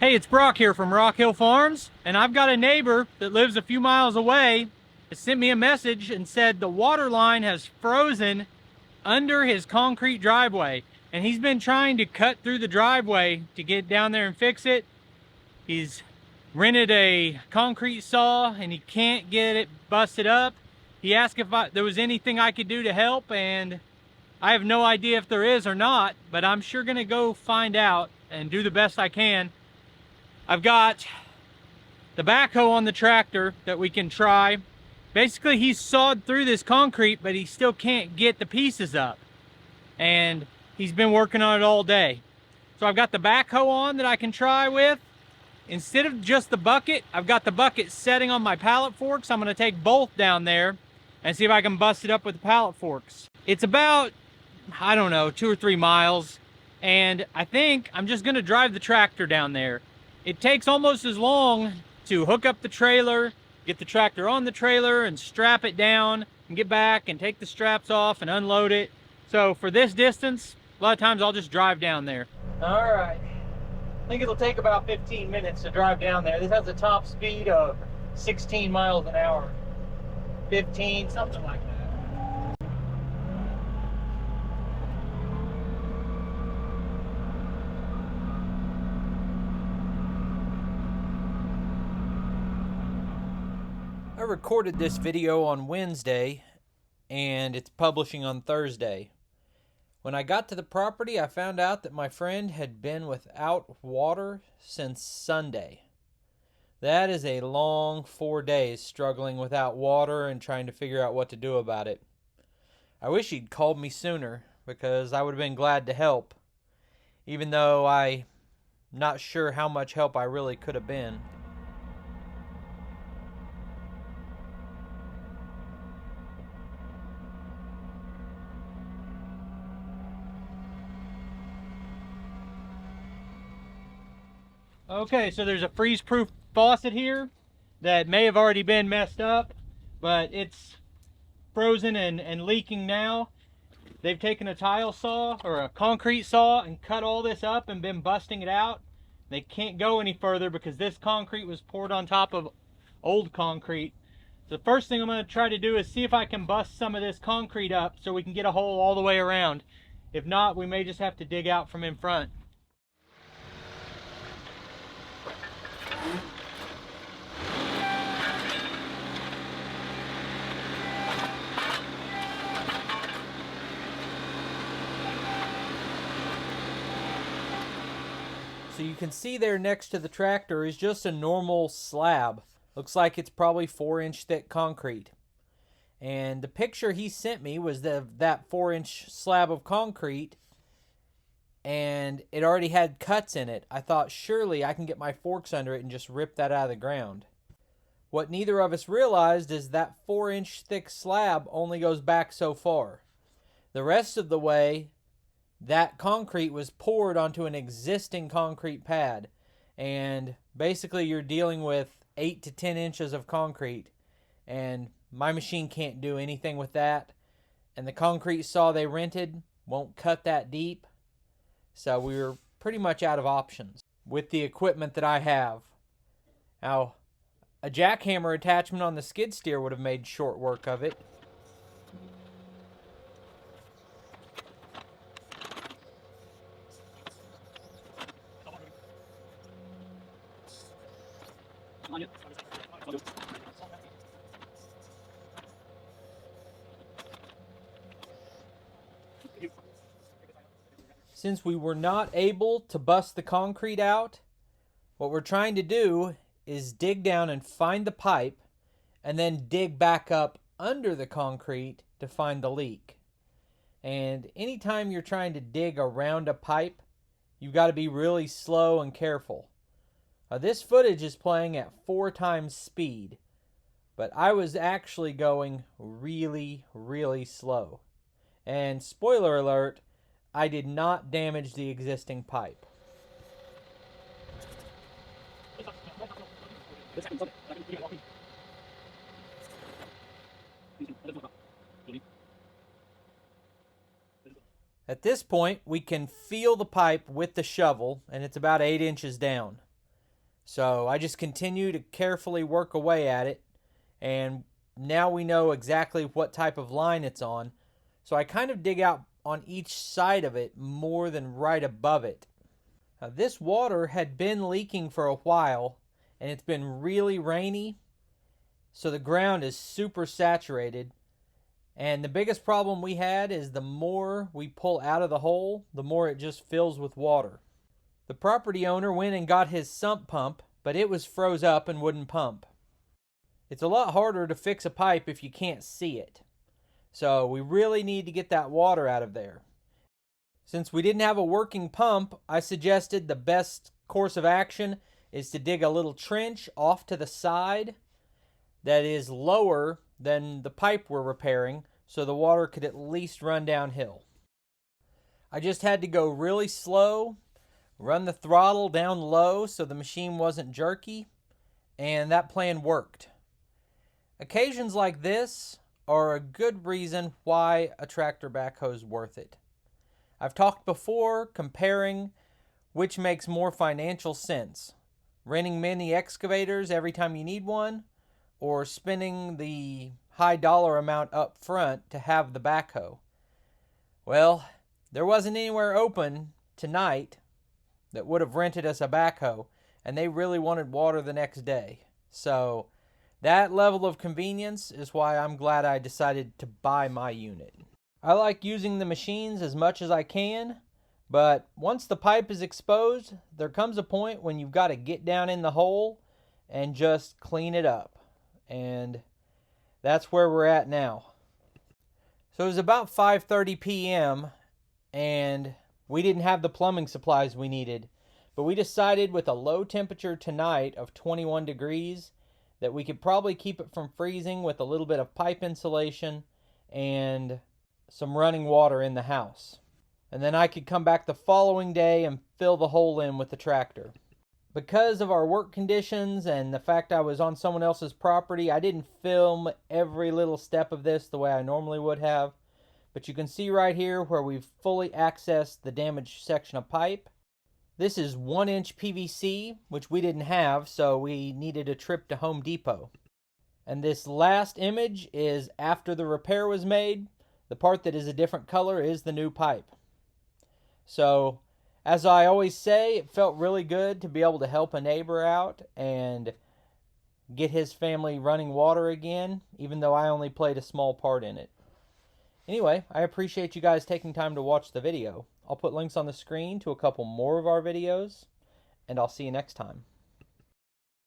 Hey, it's Brock here from Rock Hill Farms, and I've got a neighbor that lives a few miles away that sent me a message and said the water line has frozen under his concrete driveway, and he's been trying to cut through the driveway to get down there and fix it. He's rented a concrete saw and he can't get it busted up. He asked if there was anything I could do to help, and I have no idea if there is or not, but I'm sure gonna go find out and do the best I can. I've got the backhoe on the tractor that we can try. Basically, he's sawed through this concrete, but he still can't get the pieces up. And he's been working on it all day. So I've got the backhoe on that I can try with. Instead of just the bucket, I've got the bucket setting on my pallet forks. I'm gonna take both down there and see if I can bust it up with the pallet forks. It's about, I don't know, 2 or 3 miles. And I think I'm just gonna drive the tractor down there. It takes almost as long to hook up the trailer, get the tractor on the trailer and strap it down and get back and take the straps off and unload it. So for this distance, a lot of times I'll just drive down there. All right, I think it'll take about 15 minutes to drive down there. This has a top speed of 16 miles an hour, 15, something like that. I recorded this video on Wednesday and it's publishing on Thursday. When I got to the property, I found out that my friend had been without water since Sunday. That is a long 4 days struggling without water and trying to figure out what to do about it. I wish he'd called me sooner because I would have been glad to help, even though I'm not sure how much help I really could have been. Okay, so there's a freeze-proof faucet here that may have already been messed up, but it's frozen and leaking now. They've taken a tile saw or a concrete saw and cut all this up and been busting it out. They can't go any further because this concrete was poured on top of old concrete. So the first thing I'm going to try to do is see if I can bust some of this concrete up so we can get a hole all the way around. If not, we may just have to dig out from in front. So you can see there next to the tractor is just a normal slab. Looks like it's probably 4-inch thick concrete. And the picture he sent me was that 4-inch slab of concrete, and it already had cuts in it. I thought surely I can get my forks under it and just rip that out of the ground. What neither of us realized is that 4-inch thick slab only goes back so far. The rest of the way, that concrete was poured onto an existing concrete pad, and basically you're dealing with 8 to 10 inches of concrete, and my machine can't do anything with that, and the concrete saw they rented won't cut that deep, so we were pretty much out of options with the equipment that I have. Now, a jackhammer attachment on the skid steer would have made short work of it. Since we were not able to bust the concrete out, what we're trying to do is dig down and find the pipe and then dig back up under the concrete to find the leak. And anytime you're trying to dig around a pipe, you've got to be really slow and careful. This footage is playing at 4 times speed, but I was actually going really, really slow. And spoiler alert, I did not damage the existing pipe. At this point, we can feel the pipe with the shovel, and it's about 8 inches down. So I just continue to carefully work away at it, and now we know exactly what type of line it's on. So I kind of dig out on each side of it more than right above it. Now, this water had been leaking for a while, and it's been really rainy, so the ground is super saturated. And the biggest problem we had is the more we pull out of the hole, the more it just fills with water. The property owner went and got his sump pump, but it was froze up and wouldn't pump. It's a lot harder to fix a pipe if you can't see it. So we really need to get that water out of there. Since we didn't have a working pump, I suggested the best course of action is to dig a little trench off to the side that is lower than the pipe we're repairing, so the water could at least run downhill. I just had to go really slow, run the throttle down low so the machine wasn't jerky, and that plan worked. Occasions like this are a good reason why a tractor backhoe is worth it. I've talked before comparing which makes more financial sense, renting mini excavators every time you need one, or spending the high dollar amount up front to have the backhoe. Well, there wasn't anywhere open tonight that would have rented us a backhoe, and they really wanted water the next day. So that level of convenience is why I'm glad I decided to buy my unit. I like using the machines as much as I can, but once the pipe is exposed, there comes a point when you've got to get down in the hole and just clean it up. And that's where we're at now. So it was about 5:30 p.m. and we didn't have the plumbing supplies we needed, but we decided with a low temperature tonight of 21 degrees that we could probably keep it from freezing with a little bit of pipe insulation and some running water in the house. And then I could come back the following day and fill the hole in with the tractor. Because of our work conditions and the fact I was on someone else's property, I didn't film every little step of this the way I normally would have. But you can see right here where we've fully accessed the damaged section of pipe. This is 1-inch PVC, which we didn't have, so we needed a trip to Home Depot. And this last image is after the repair was made. The part that is a different color is the new pipe. So, as I always say, it felt really good to be able to help a neighbor out and get his family running water again, even though I only played a small part in it. Anyway, I appreciate you guys taking time to watch the video. I'll put links on the screen to a couple more of our videos, and I'll see you next time.